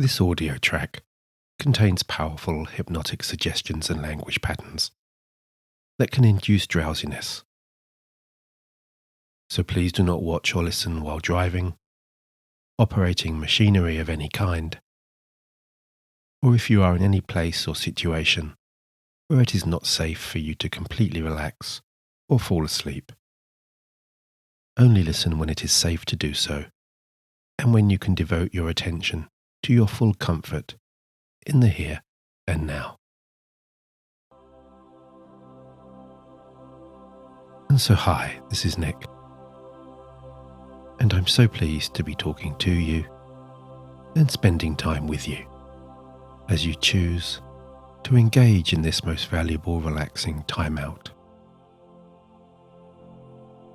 This audio track contains powerful hypnotic suggestions and language patterns that can induce drowsiness. So please do not watch or listen while driving, operating machinery of any kind, or if you are in any place or situation where it is not safe for you to completely relax or fall asleep. Only listen when it is safe to do so, and when you can devote your attention to your full comfort in the here and now. And so hi, this is Nick, and I'm so pleased to be talking to you and spending time with you as you choose to engage in this most valuable relaxing time out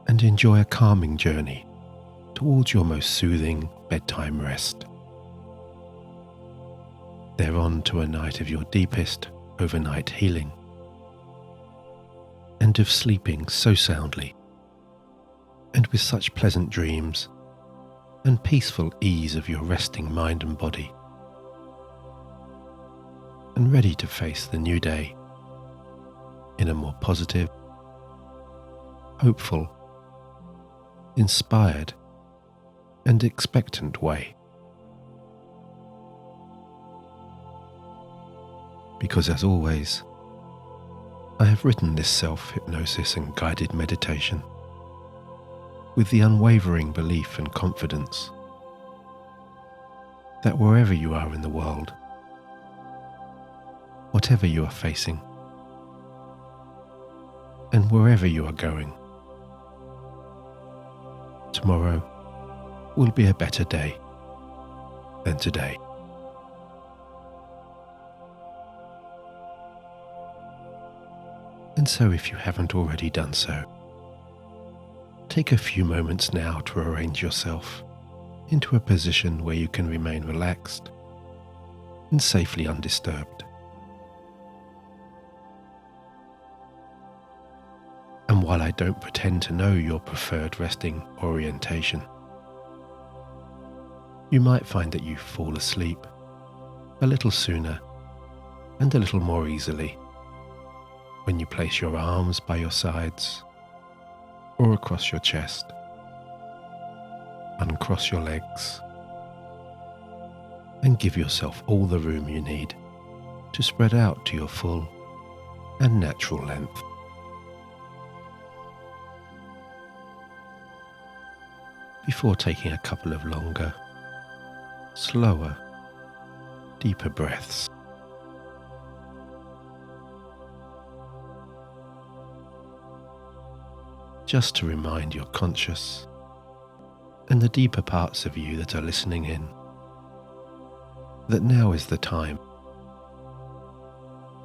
and enjoy a calming journey towards your most soothing bedtime rest. Thereon to a night of your deepest overnight healing and of sleeping so soundly and with such pleasant dreams and peaceful ease of your resting mind and body, and ready to face the new day in a more positive, hopeful, inspired and expectant way. Because as always, I have written this self-hypnosis and guided meditation with the unwavering belief and confidence that wherever you are in the world, whatever you are facing, and wherever you are going, tomorrow will be a better day than today. And so if you haven't already done so, take a few moments now to arrange yourself into a position where you can remain relaxed and safely undisturbed. And while I don't pretend to know your preferred resting orientation, you might find that you fall asleep a little sooner and a little more easily when you place your arms by your sides or across your chest, uncross your legs, and give yourself all the room you need to spread out to your full and natural length. Before taking a couple of longer, slower, deeper breaths. Just to remind your conscious and the deeper parts of you that are listening in that now is the time,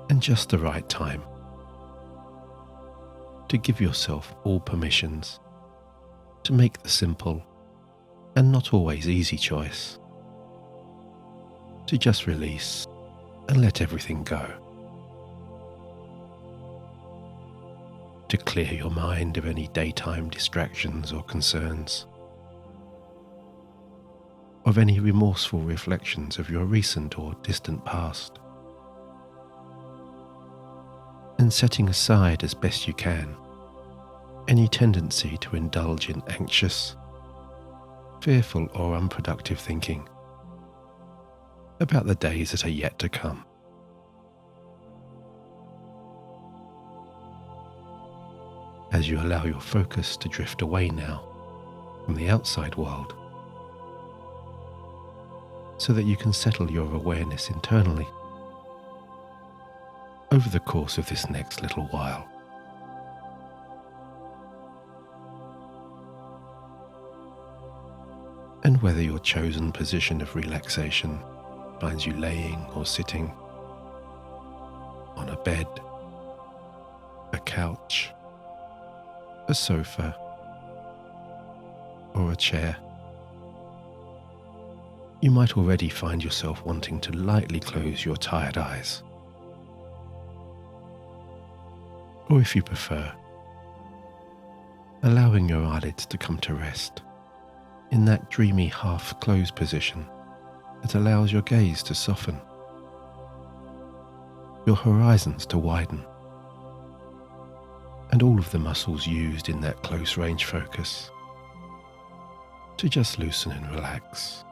and just the right time, to give yourself all permissions to make the simple and not always easy choice to just release and let everything go. To clear your mind of any daytime distractions or concerns, of any remorseful reflections of your recent or distant past, and setting aside as best you can any tendency to indulge in anxious, fearful or unproductive thinking about the days that are yet to come. As you allow your focus to drift away now from the outside world, so that you can settle your awareness internally over the course of this next little while. And whether your chosen position of relaxation finds you laying or sitting on a bed, a couch, a sofa, or a chair, you might already find yourself wanting to lightly close your tired eyes. Or if you prefer, allowing your eyelids to come to rest in that dreamy half-closed position that allows your gaze to soften, your horizons to widen, and all of the muscles used in that close range focus to just loosen and relax,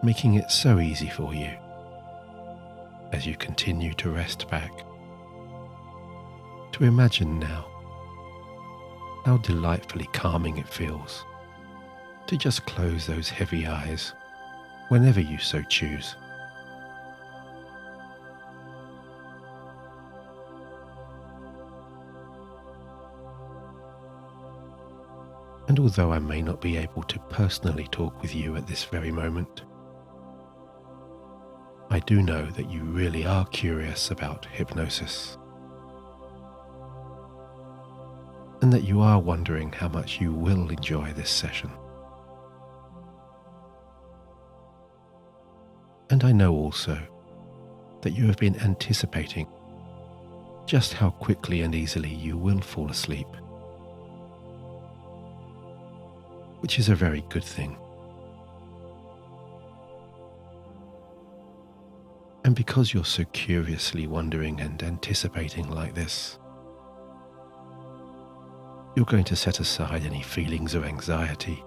making it so easy for you as you continue to rest back, to imagine now how delightfully calming it feels to just close those heavy eyes whenever you so choose. And although I may not be able to personally talk with you at this very moment, I do know that you really are curious about hypnosis, and that you are wondering how much you will enjoy this session. And I know also that you have been anticipating just how quickly and easily you will fall asleep, which is a very good thing. And because you're so curiously wondering and anticipating like this, you're going to set aside any feelings of anxiety,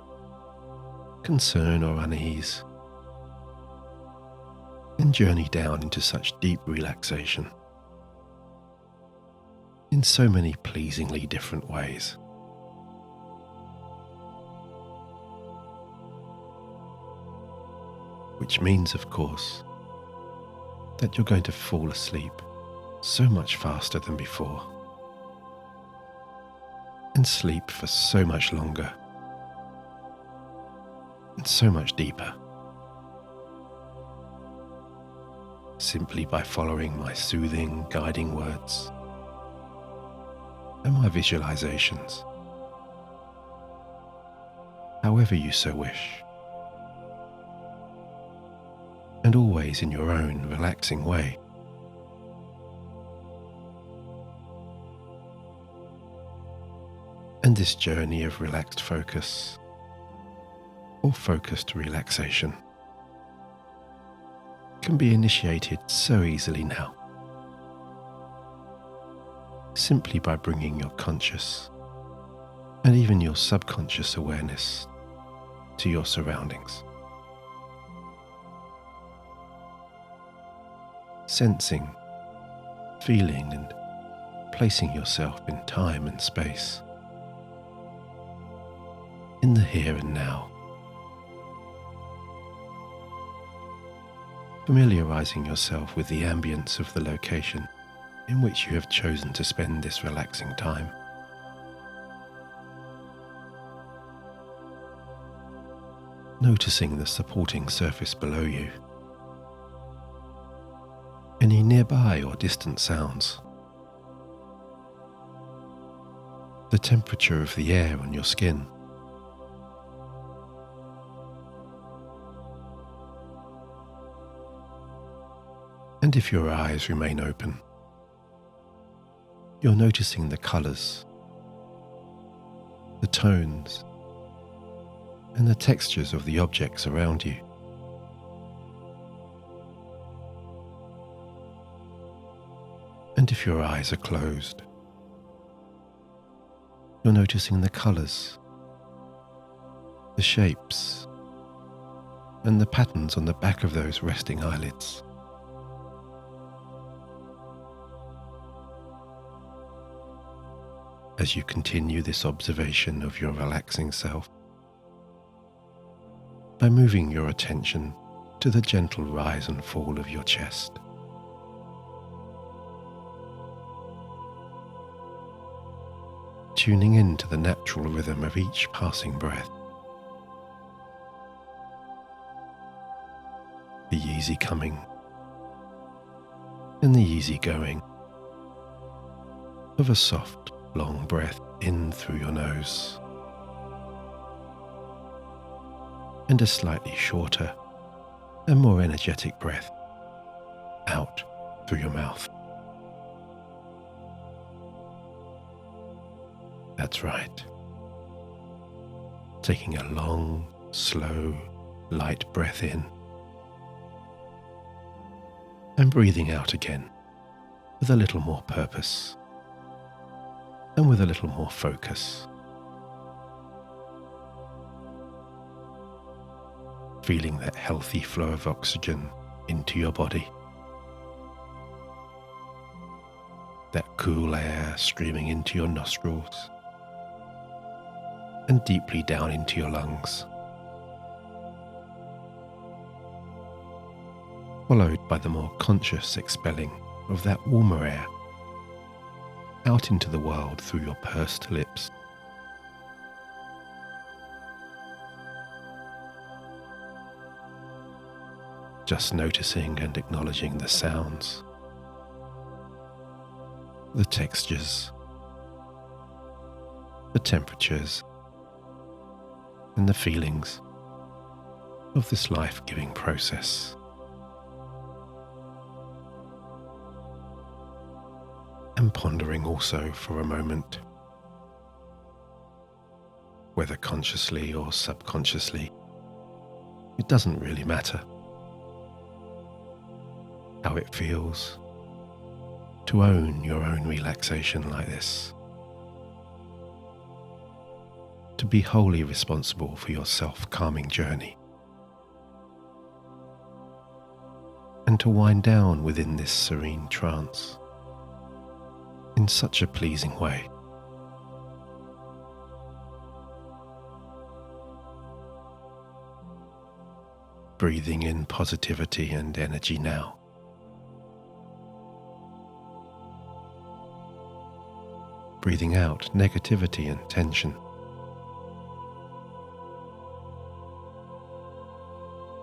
concern or unease, and journey down into such deep relaxation in so many pleasingly different ways. Which means, of course, that you're going to fall asleep so much faster than before, and sleep for so much longer and so much deeper, simply by following my soothing, guiding words and my visualizations, however you so wish, and always in your own relaxing way. And this journey of relaxed focus or focused relaxation can be initiated so easily now, simply by bringing your conscious and even your subconscious awareness to your surroundings. Sensing, feeling, and placing yourself in time and space, in the here and now. Familiarizing yourself with the ambience of the location in which you have chosen to spend this relaxing time. Noticing the supporting surface below you, any nearby or distant sounds, the temperature of the air on your skin, and if your eyes remain open, you're noticing the colors, the tones, and the textures of the objects around you. And if your eyes are closed, you're noticing the colors, the shapes, and the patterns on the back of those resting eyelids. As you continue this observation of your relaxing self, by moving your attention to the gentle rise and fall of your chest, tuning in to the natural rhythm of each passing breath, the easy coming and the easy going of a soft, long breath in through your nose, and a slightly shorter and more energetic breath out through your mouth. That's right. Taking a long, slow, light breath in, and breathing out again with a little more purpose and with a little more focus. Feeling that healthy flow of oxygen into your body, that cool air streaming into your nostrils and deeply down into your lungs, followed by the more conscious expelling of that warmer air out into the world through your pursed lips. Just noticing and acknowledging the sounds, the textures, the temperatures, and the feelings of this life-giving process. And pondering also for a moment, whether consciously or subconsciously, it doesn't really matter, how it feels to own your own relaxation like this, to be wholly responsible for your self-calming journey, and to wind down within this serene trance in such a pleasing way. Breathing in positivity and energy now, breathing out negativity and tension.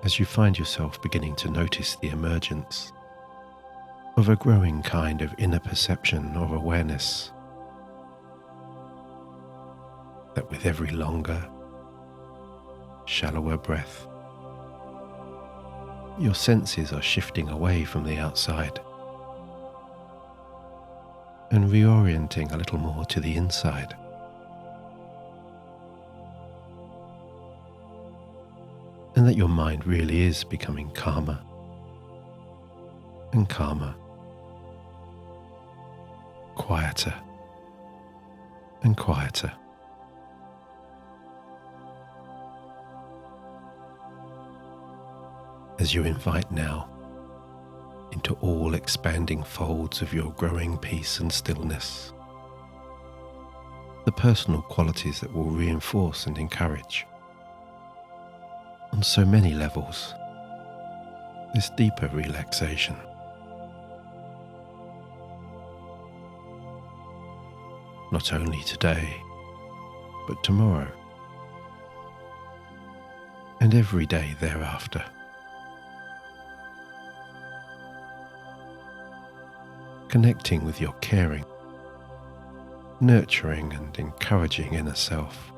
As you find yourself beginning to notice the emergence of a growing kind of inner perception or awareness that with every longer, shallower breath, your senses are shifting away from the outside and reorienting a little more to the inside. And that your mind really is becoming calmer and calmer, quieter and quieter. As you invite now into all expanding folds of your growing peace and stillness, the personal qualities that will reinforce and encourage, on so many levels, this deeper relaxation. Not only today, but tomorrow, and every day thereafter. Connecting with your caring, nurturing and encouraging inner self,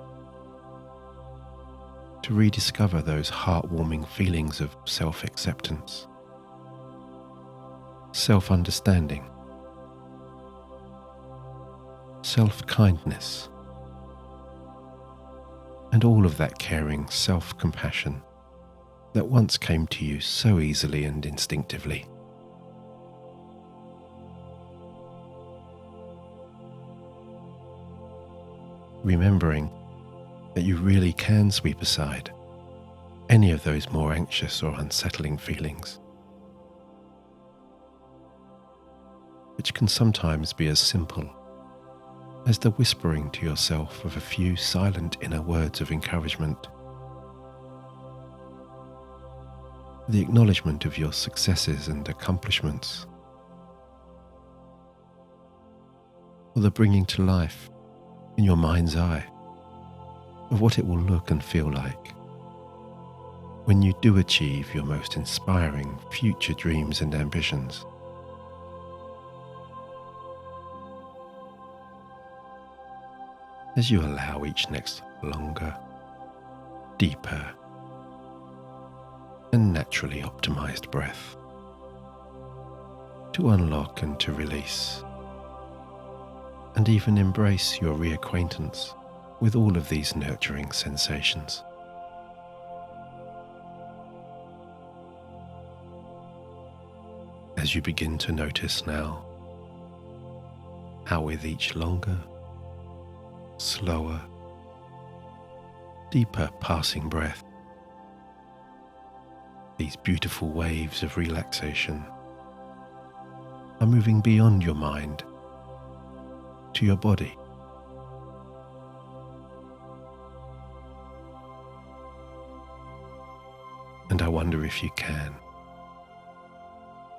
to rediscover those heartwarming feelings of self-acceptance, self-understanding, self-kindness, and all of that caring self-compassion that once came to you so easily and instinctively. Remembering that you really can sweep aside any of those more anxious or unsettling feelings, which can sometimes be as simple as the whispering to yourself of a few silent inner words of encouragement, the acknowledgement of your successes and accomplishments, or the bringing to life in your mind's eye of what it will look and feel like when you do achieve your most inspiring future dreams and ambitions. As you allow each next longer, deeper, and naturally optimized breath to unlock and to release, and even embrace your reacquaintance with all of these nurturing sensations. as you begin to notice now how with each longer, slower, deeper passing breath, these beautiful waves of relaxation are moving beyond your mind to your body. And I wonder if you can,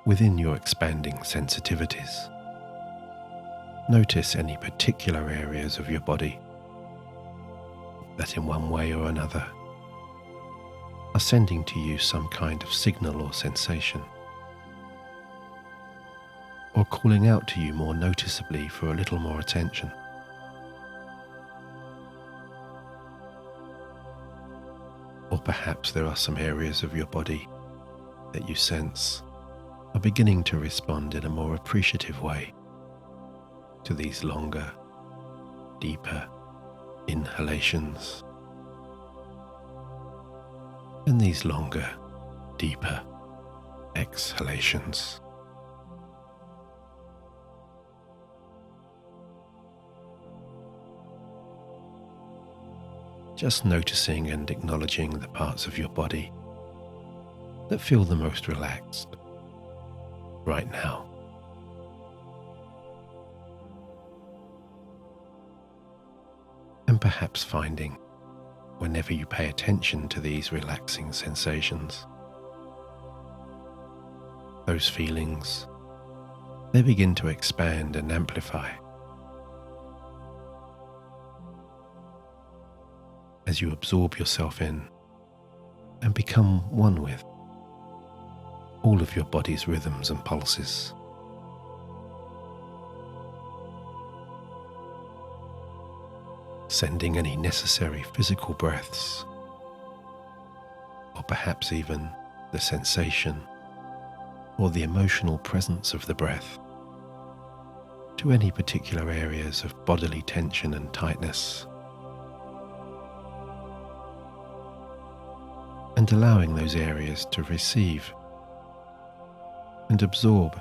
within your expanding sensitivities, notice any particular areas of your body that in one way or another are sending to you some kind of signal or sensation, or calling out to you more noticeably for a little more attention. Or perhaps there are some areas of your body that you sense are beginning to respond in a more appreciative way to these longer, deeper inhalations and these longer, deeper exhalations. Just noticing and acknowledging the parts of your body that feel the most relaxed right now. And perhaps finding, whenever you pay attention to these relaxing sensations, those feelings, they begin to expand and amplify as you absorb yourself in and become one with all of your body's rhythms and pulses. Sending any necessary physical breaths, or perhaps even the sensation or the emotional presence of the breath, to any particular areas of bodily tension and tightness, and allowing those areas to receive and absorb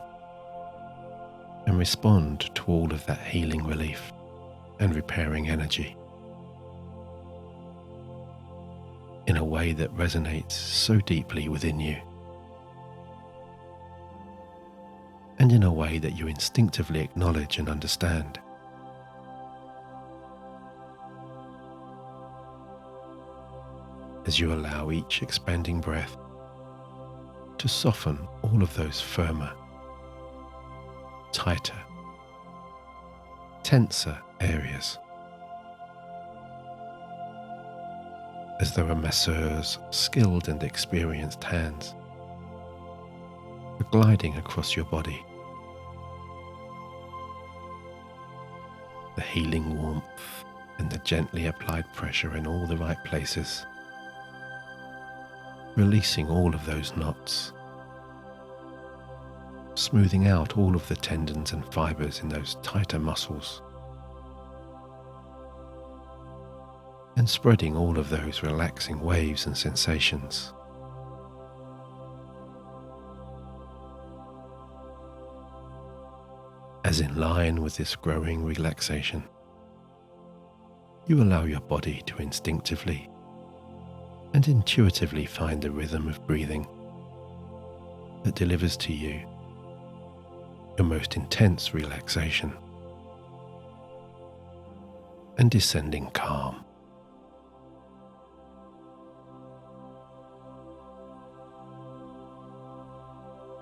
and respond to all of that healing relief and repairing energy in a way that resonates so deeply within you, and in a way that you instinctively acknowledge and understand. As you allow each expanding breath to soften all of those firmer, tighter, tenser areas, as though a masseur's skilled and experienced hands are gliding across your body, the healing warmth and the gently applied pressure in all the right places, releasing all of those knots, smoothing out all of the tendons and fibers in those tighter muscles, and spreading all of those relaxing waves and sensations. As in line with this growing relaxation, you allow your body to instinctively and intuitively find the rhythm of breathing that delivers to you your most intense relaxation and descending calm.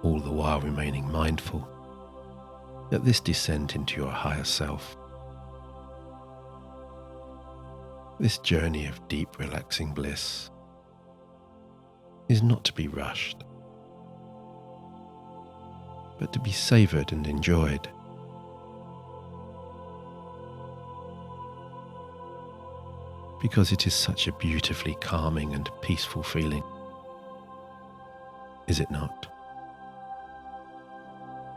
All the while remaining mindful that this descent into your higher self, this journey of deep relaxing bliss, is not to be rushed, but to be savoured and enjoyed. Because it is such a beautifully calming and peaceful feeling, is it not?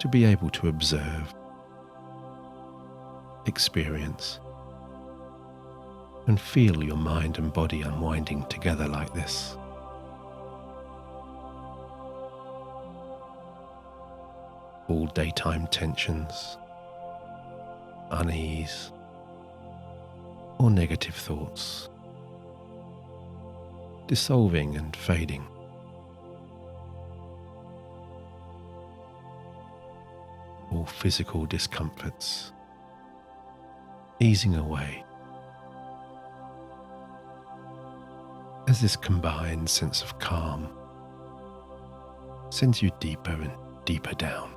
To be able to observe, experience, and feel your mind and body unwinding together like this. all daytime tensions, unease, or negative thoughts, dissolving and fading. All physical discomforts easing away as this combined sense of calm sends you deeper and deeper down.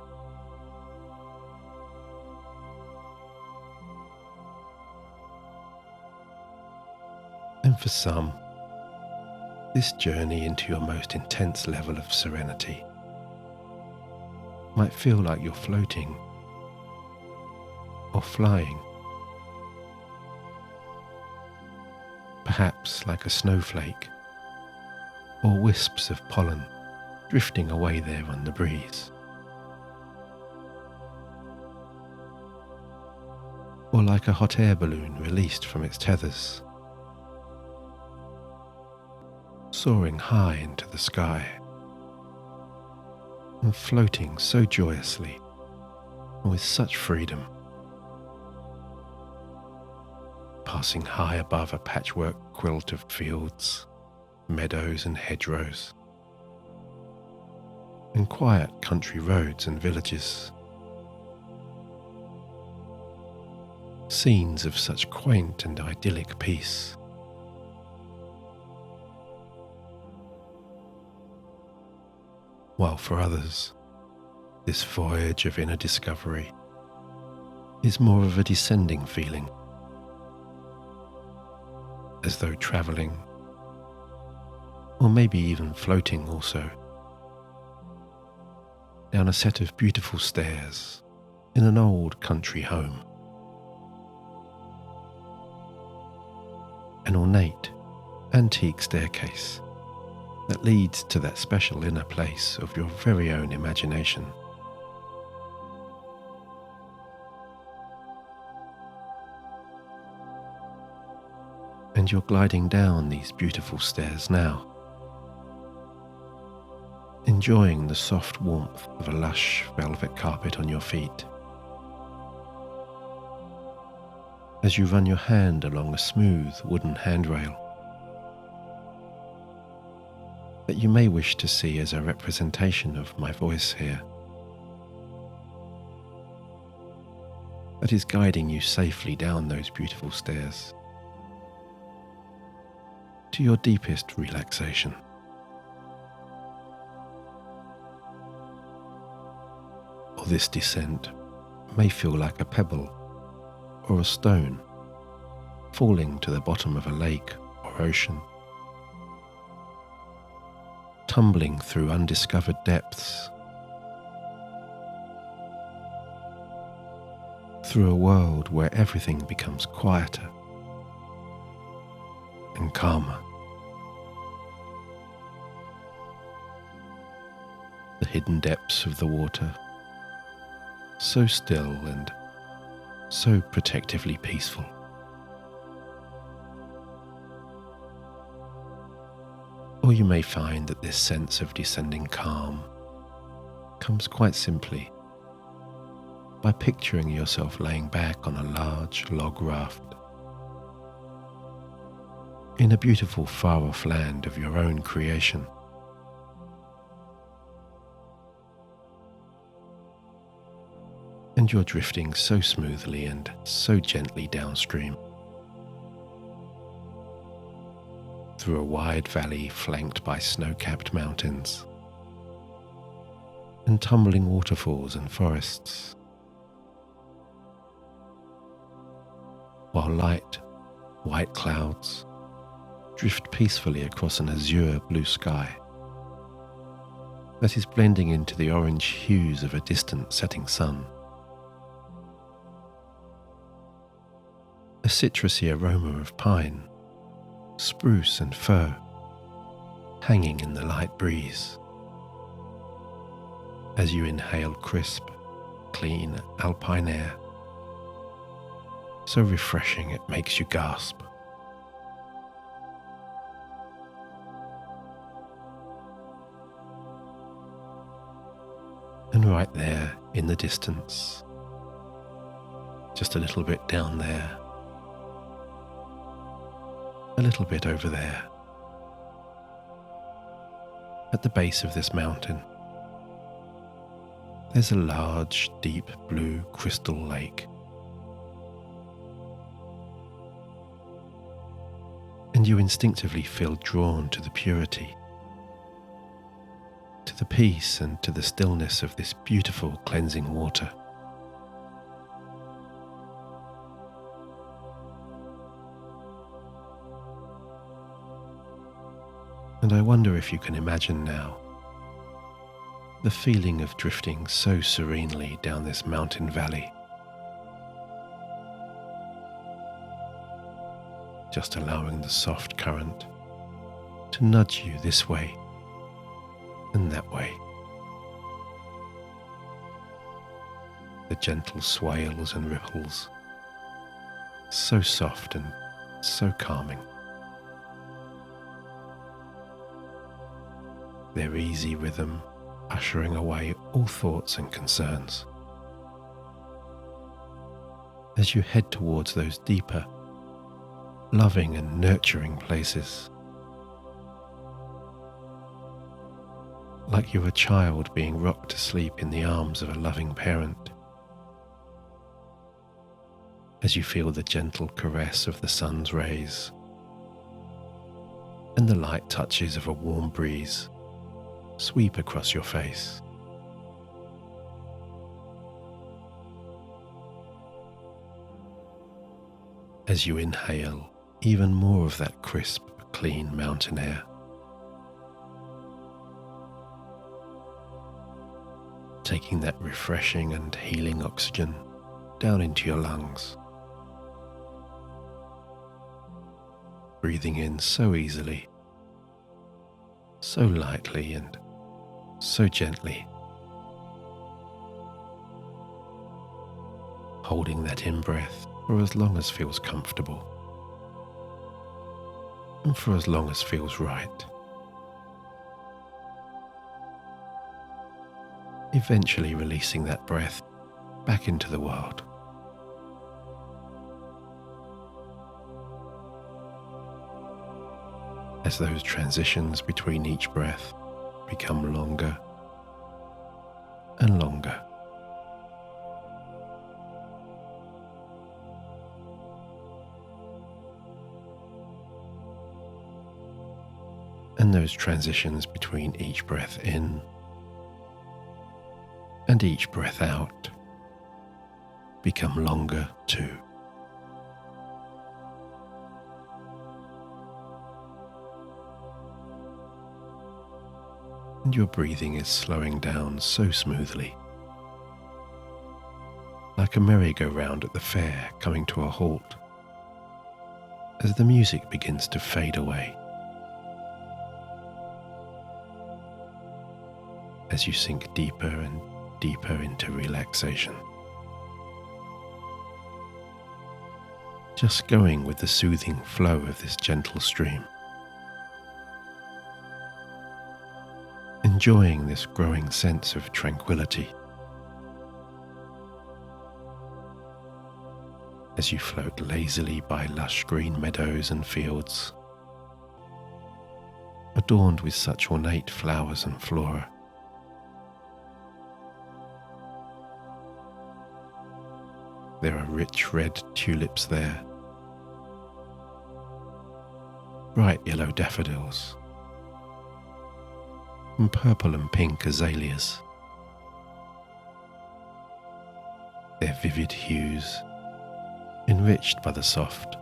And for some, this journey into your most intense level of serenity might feel like you're floating or flying, perhaps like a snowflake or wisps of pollen drifting away there on the breeze. Or like a hot air balloon released from its tethers, soaring high into the sky and floating so joyously and with such freedom, passing high above a patchwork quilt of fields, meadows and hedgerows, and quiet country roads and villages. Scenes of such quaint and idyllic peace. While for others, this voyage of inner discovery is more of a descending feeling, as though travelling, or maybe even floating also, down a set of beautiful stairs in an old country home. An ornate, antique staircase that leads to that special inner place of your very own imagination. And you're gliding down these beautiful stairs now, enjoying the soft warmth of a lush velvet carpet on your feet, as you run your hand along a smooth wooden handrail that you may wish to see as a representation of my voice here, that is guiding you safely down those beautiful stairs to your deepest relaxation. Or this descent may feel like a pebble or a stone falling to the bottom of a lake or ocean, tumbling through undiscovered depths, through a world where everything becomes quieter and calmer. The hidden depths of the water, so still and so protectively peaceful. Or you may find that this sense of descending calm comes quite simply by picturing yourself laying back on a large log raft in a beautiful far-off land of your own creation. And you're drifting so smoothly and so gently downstream, through a wide valley flanked by snow-capped mountains and tumbling waterfalls and forests, while light, white clouds drift peacefully across an azure blue sky that is blending into the orange hues of a distant setting sun. A citrusy aroma of pine, spruce and fir hanging in the light breeze as you inhale crisp, clean alpine air, so refreshing it makes you gasp. And right there in the distance, just a little bit down there, a little bit over there, at the base of this mountain, there's a large, deep blue crystal lake. And you instinctively feel drawn to the purity, to the peace and to the stillness of this beautiful cleansing water. And I wonder if you can imagine now the feeling of drifting so serenely down this mountain valley, just allowing the soft current to nudge you this way and that way. The gentle swales and ripples, so soft and so calming. Their easy rhythm ushering away all thoughts and concerns. As you head towards those deeper, loving and nurturing places, like you're a child being rocked to sleep in the arms of a loving parent, as you feel the gentle caress of the sun's rays and the light touches of a warm breeze sweep across your face. As you inhale even more of that crisp, clean mountain air, taking that refreshing and healing oxygen down into your lungs, breathing in so easily, so lightly and so gently, holding that in-breath for as long as feels comfortable and for as long as feels right. Eventually releasing that breath back into the world. As those transitions between each breath become longer and longer. And those transitions between each breath in and each breath out become longer too. And your breathing is slowing down so smoothly, like a merry-go-round at the fair coming to a halt as the music begins to fade away. As you sink deeper and deeper into relaxation, just going with the soothing flow of this gentle stream, enjoying this growing sense of tranquility as you float lazily by lush green meadows and fields, adorned with such ornate flowers and flora. There are rich red tulips there, bright yellow daffodils, and purple and pink azaleas. Their vivid hues enriched by the soft,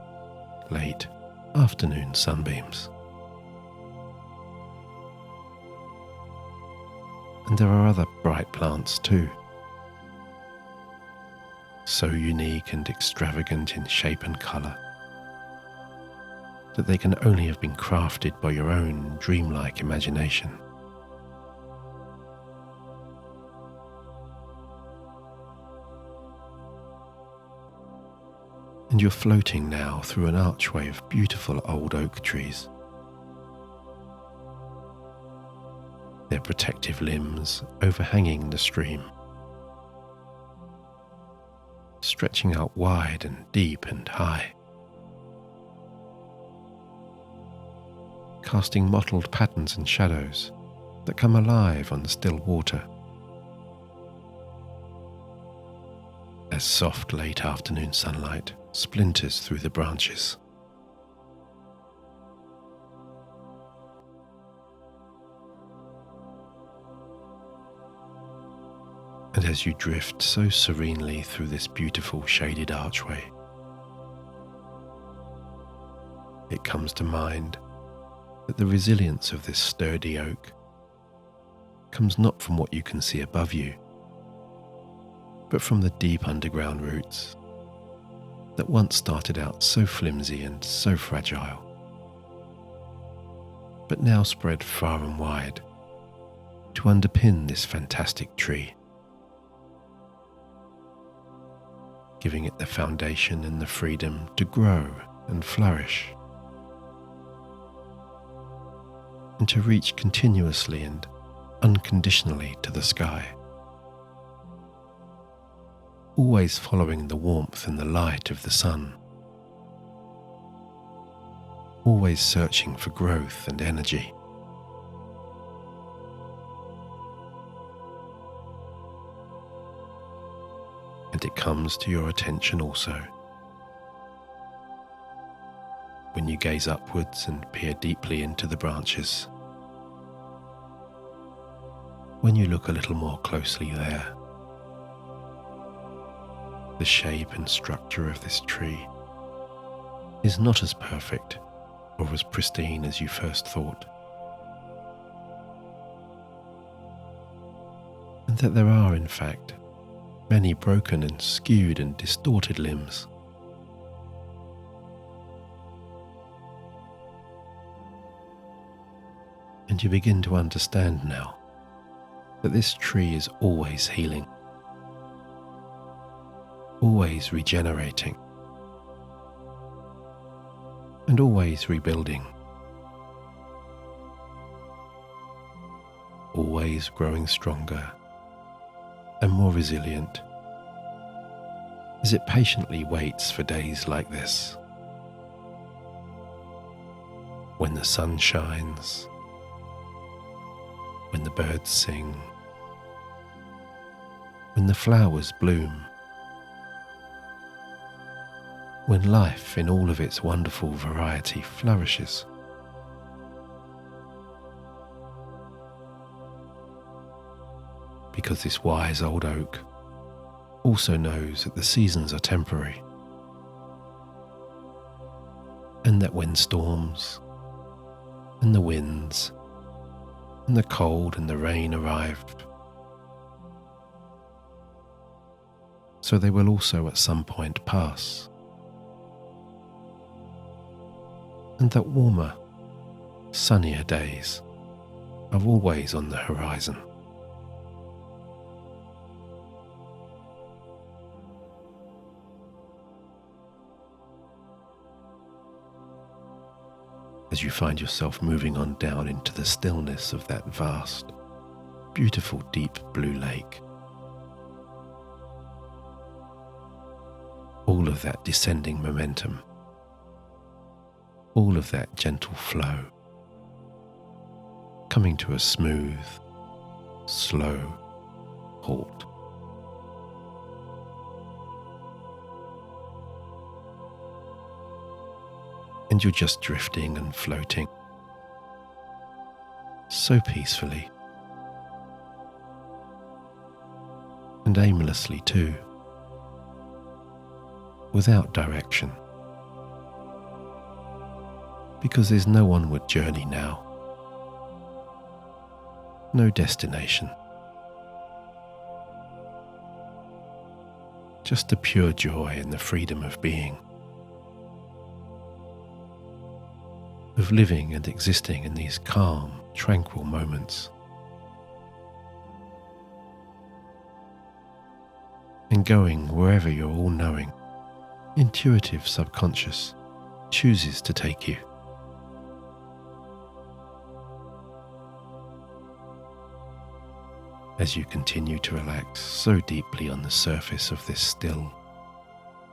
late afternoon sunbeams. And there are other bright plants too, so unique and extravagant in shape and colour that they can only have been crafted by your own dreamlike imagination. And you're floating now through an archway of beautiful old oak trees, their protective limbs overhanging the stream, stretching out wide and deep and high, casting mottled patterns and shadows that come alive on the still water. As soft late afternoon sunlight splinters through the branches. And as you drift so serenely through this beautiful shaded archway, it comes to mind that the resilience of this sturdy oak comes not from what you can see above you, but from the deep underground roots that once started out so flimsy and so fragile, but now spread far and wide to underpin this fantastic tree, giving it the foundation and the freedom to grow and flourish, and to reach continuously and unconditionally to the sky, always following the warmth and the light of the sun, always searching for growth and energy. And it comes to your attention also when you gaze upwards and peer deeply into the branches, when you look a little more closely there. The shape and structure of this tree is not as perfect or as pristine as you first thought, and that there are, in fact, many broken and skewed and distorted limbs. And you begin to understand now that this tree is always healing, always regenerating, and always rebuilding, always growing stronger and more resilient as it patiently waits for days like this, when the sun shines, when the birds sing, when the flowers bloom, when life in all of its wonderful variety flourishes. Because this wise old oak also knows that the seasons are temporary, and that when storms and the winds and the cold and the rain arrive, so they will also at some point pass, and that warmer, sunnier days are always on the horizon. As you find yourself moving on down into the stillness of that vast, beautiful deep blue lake, all of that descending momentum, all of that gentle flow, coming to a smooth, slow halt. And you're just drifting and floating, so peacefully and aimlessly too, without direction, because there's no onward journey now, no destination, just the pure joy and the freedom of being, of living and existing in these calm, tranquil moments, and going wherever your all-knowing, intuitive subconscious chooses to take you. as you continue to relax so deeply on the surface of this still,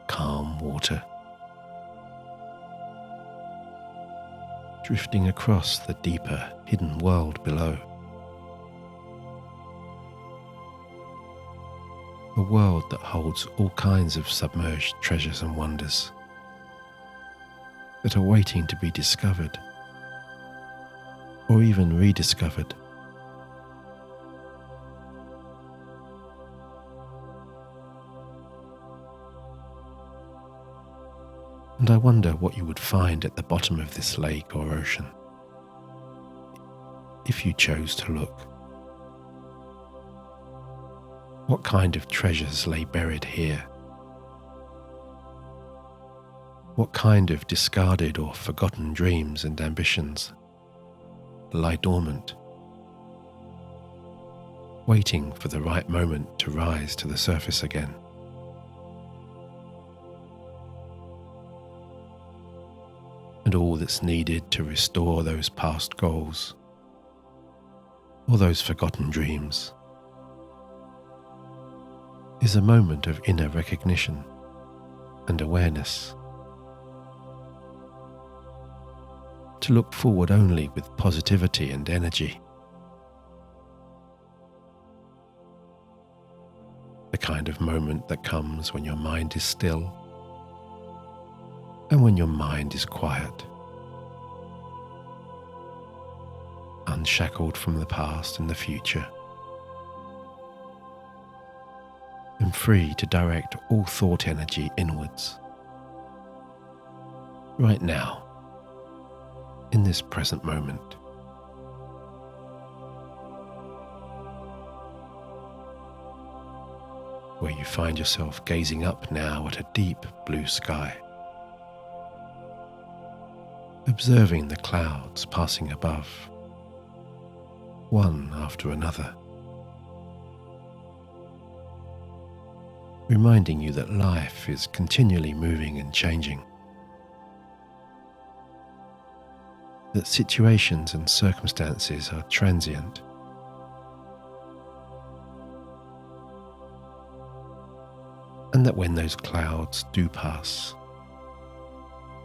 calm water, drifting across the deeper, hidden world below. A world that holds all kinds of submerged treasures and wonders that are waiting to be discovered or even rediscovered. And I wonder what you would find at the bottom of this lake or ocean if you chose to look. What kind of treasures lay buried here? What kind of discarded or forgotten dreams and ambitions lie dormant, waiting for the right moment to rise to the surface again? And all that's needed to restore those past goals or those forgotten dreams is a moment of inner recognition and awareness. To look forward only with positivity and energy. The kind of moment that comes when your mind is still and when your mind is quiet, unshackled from the past and the future, and free to direct all thought energy inwards. Right now, in this present moment. Where you find yourself gazing up now at a deep blue sky, observing the clouds passing above, one after another, reminding you that life is continually moving and changing, that situations and circumstances are transient, and that when those clouds do pass,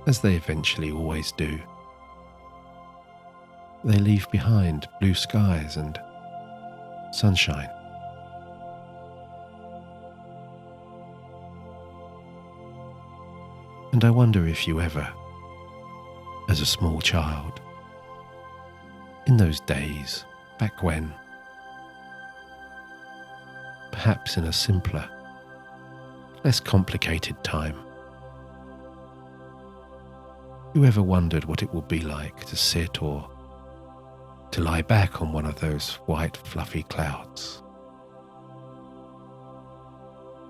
as they eventually always do, they leave behind blue skies and sunshine. And I wonder if you ever, as a small child, in those days back when, perhaps in a simpler, less complicated time, you ever wondered what it would be like to sit or to lie back on one of those white fluffy clouds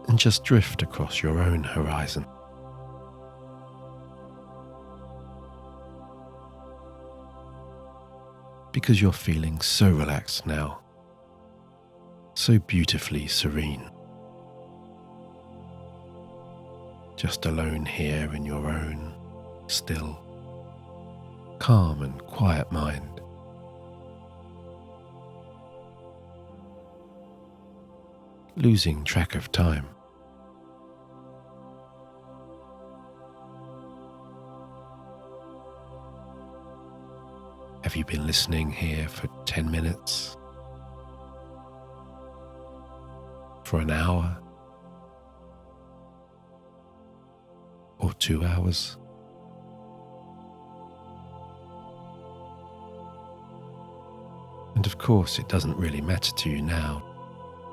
and just drift across your own horizon? Because you're feeling so relaxed now, so beautifully serene, just alone here in your own still, calm and quiet mind. Losing track of time. Have you been listening here for 10 minutes? For an hour? Or 2 hours? And of course, it doesn't really matter to you now,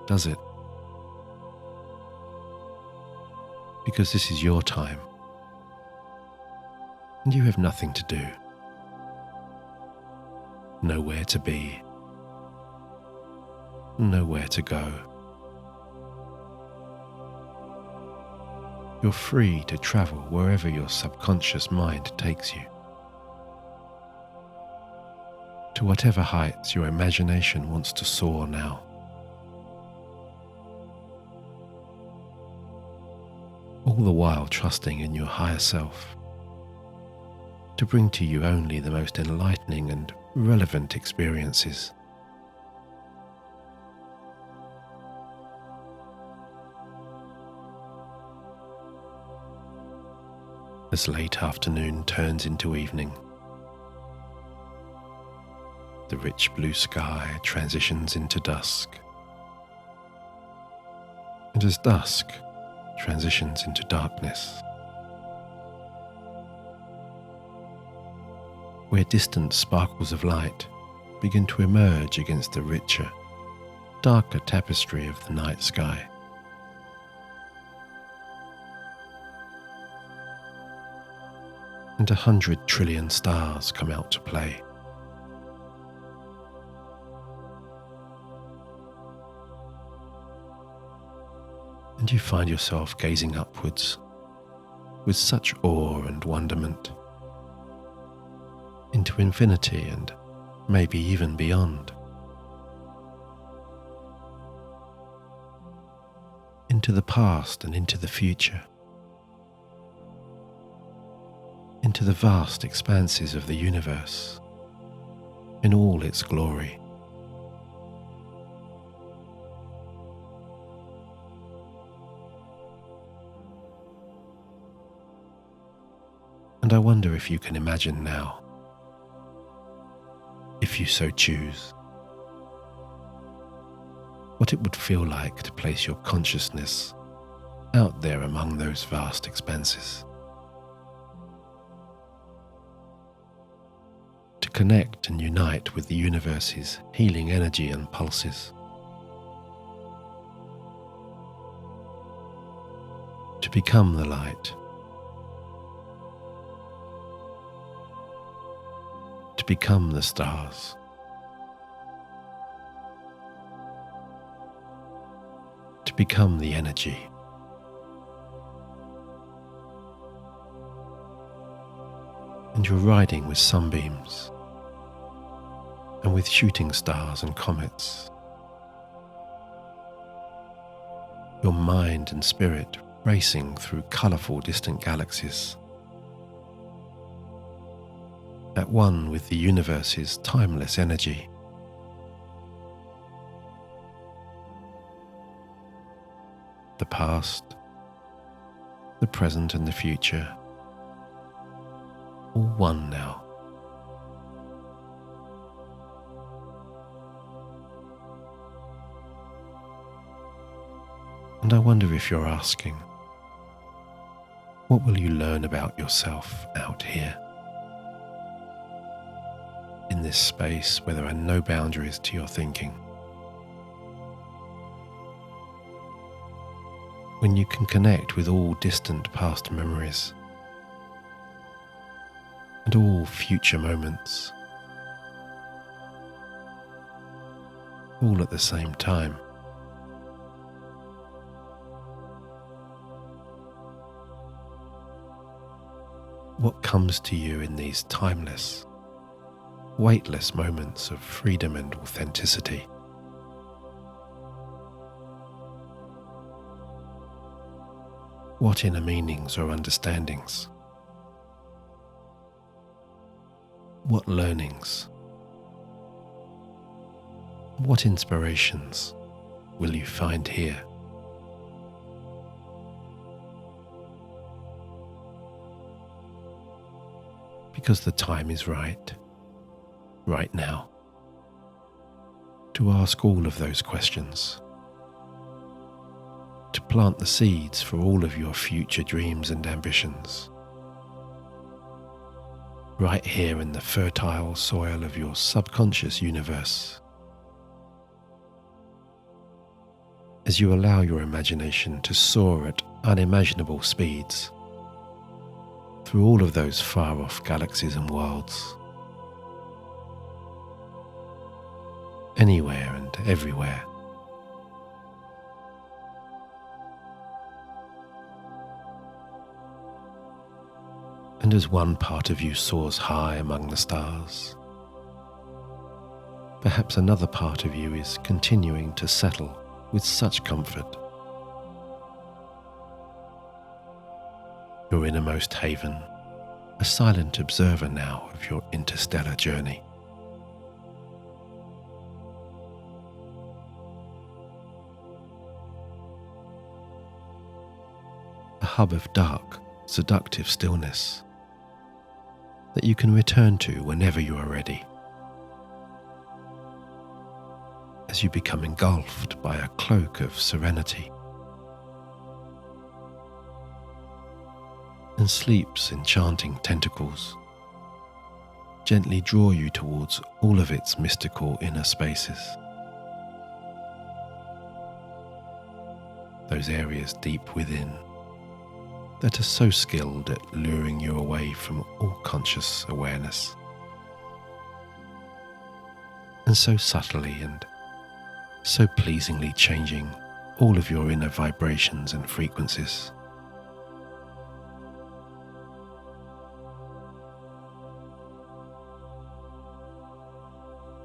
does it? Because this is your time, and you have nothing to do, nowhere to be, nowhere to go. You're free to travel wherever your subconscious mind takes you, to whatever heights your imagination wants to soar now. All the while trusting in your higher self to bring to you only the most enlightening and relevant experiences. as late afternoon turns into evening. The rich blue sky transitions into dusk, and as dusk transitions into darkness, where distant sparkles of light begin to emerge against the richer, darker tapestry of the night sky. And 100 trillion stars come out to play. And you find yourself gazing upwards with such awe and wonderment into infinity and maybe even beyond, into the past and into the future, into the vast expanses of the universe in all its glory. And I wonder if you can imagine now, if you so choose, what it would feel like to place your consciousness out there among those vast expanses, to connect and unite with the universe's healing energy and pulses, to become the light, to become the stars, to become the energy. And you're riding with sunbeams and with shooting stars and comets, your mind and spirit racing through colourful distant galaxies, at one with the universe's timeless energy. The past, the present and the future, all one now. And I wonder if you're asking, what will you learn about yourself out here? In this space where there are no boundaries to your thinking. When you can connect with all distant past memories and all future moments, all at the same time. What comes to you in these timeless, weightless moments of freedom and authenticity? What inner meanings or understandings? What learnings? What inspirations will you find here? Because the time is right now, to ask all of those questions, to plant the seeds for all of your future dreams and ambitions, right here in the fertile soil of your subconscious universe, as you allow your imagination to soar at unimaginable speeds through all of those far-off galaxies and worlds, anywhere and everywhere. And as one part of you soars high among the stars, perhaps another part of you is continuing to settle with such comfort. Your innermost haven, a silent observer now of your interstellar journey. A hub of dark, seductive stillness that you can return to whenever you are ready, as you become engulfed by a cloak of serenity, and sleep's enchanting tentacles gently draw you towards all of its mystical inner spaces, those areas deep within that are so skilled at luring you away from all conscious awareness, and so subtly and so pleasingly changing all of your inner vibrations and frequencies.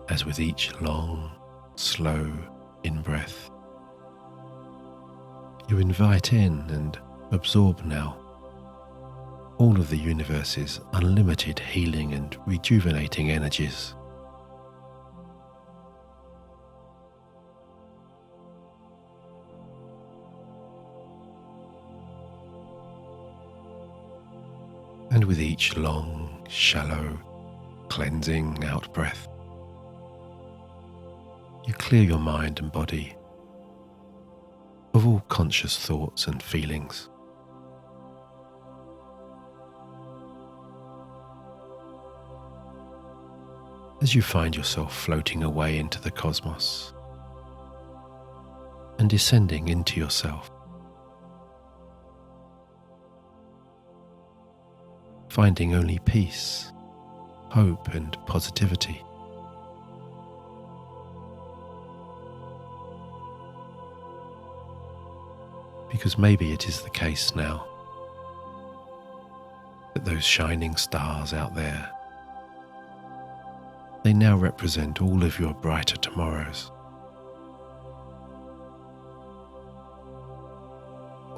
As with each long, slow in-breath, you invite in and absorb now all of the universe's unlimited healing and rejuvenating energies. And with each long, shallow, cleansing out-breath, you clear your mind and body of all conscious thoughts and feelings. As you find yourself floating away into the cosmos and descending into yourself, finding only peace, hope, and positivity. Because maybe it is the case now that those shining stars out there, they now represent all of your brighter tomorrows.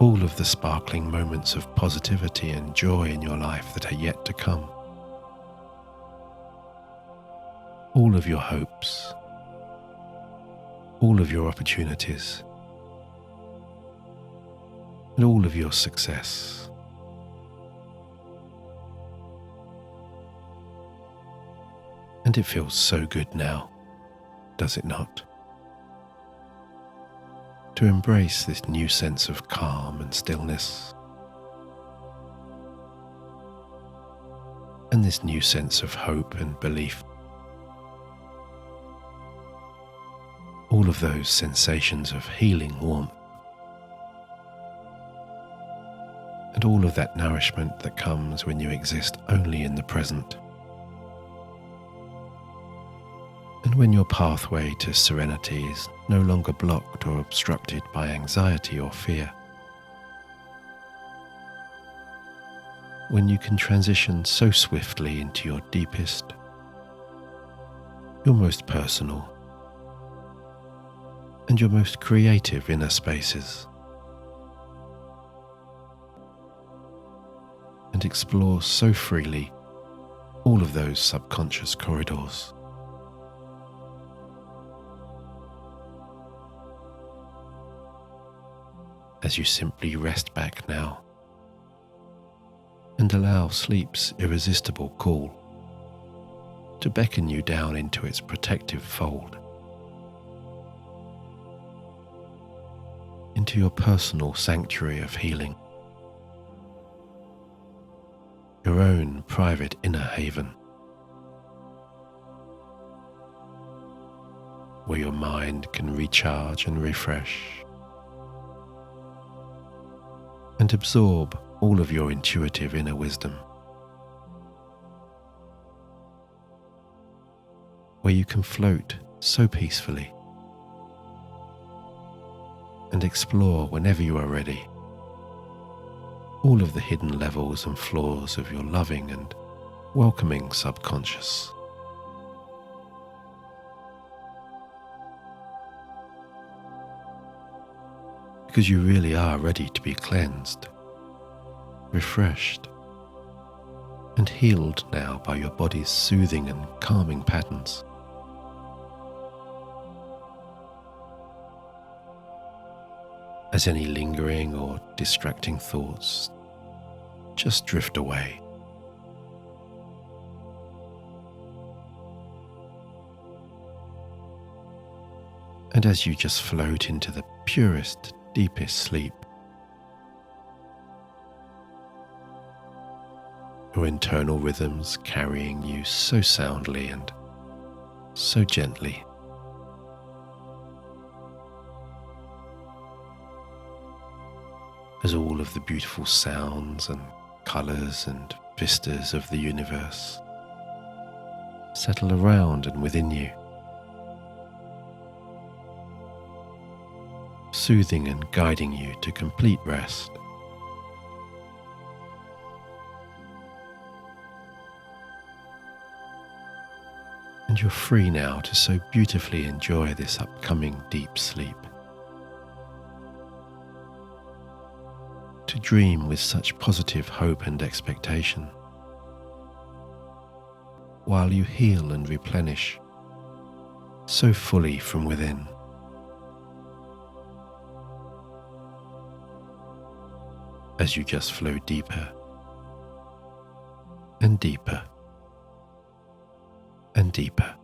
All of the sparkling moments of positivity and joy in your life that are yet to come. All of your hopes, all of your opportunities, and all of your success. And it feels so good now, does it not? To embrace this new sense of calm and stillness, and this new sense of hope and belief. All of those sensations of healing warmth, and all of that nourishment that comes when you exist only in the present. And when your pathway to serenity is no longer blocked or obstructed by anxiety or fear. When you can transition so swiftly into your deepest, your most personal, and your most creative inner spaces, and explore so freely all of those subconscious corridors. As you simply rest back now and allow sleep's irresistible call to beckon you down into its protective fold, into your personal sanctuary of healing, your own private inner haven, where your mind can recharge and refresh and absorb all of your intuitive inner wisdom, where you can float so peacefully and explore whenever you are ready all of the hidden levels and flaws of your loving and welcoming subconscious. Because you really are ready to be cleansed, refreshed, and healed now by your body's soothing and calming patterns. As any lingering or distracting thoughts just drift away. And as you just float into the purest, deepest sleep, your internal rhythms carrying you so soundly and so gently. As all of the beautiful sounds and colours and vistas of the universe settle around and within you, soothing and guiding you to complete rest. And you're free now to so beautifully enjoy this upcoming deep sleep. To dream with such positive hope and expectation, while you heal and replenish so fully from within. As you just flow deeper and deeper and deeper.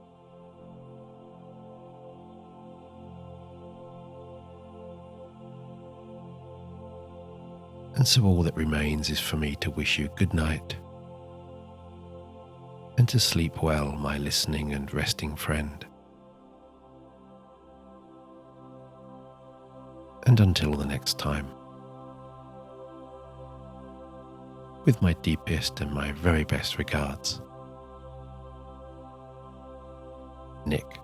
And so all that remains is for me to wish you good night and to sleep well, my listening and resting friend. And until the next time, with my deepest and my very best regards, Nick.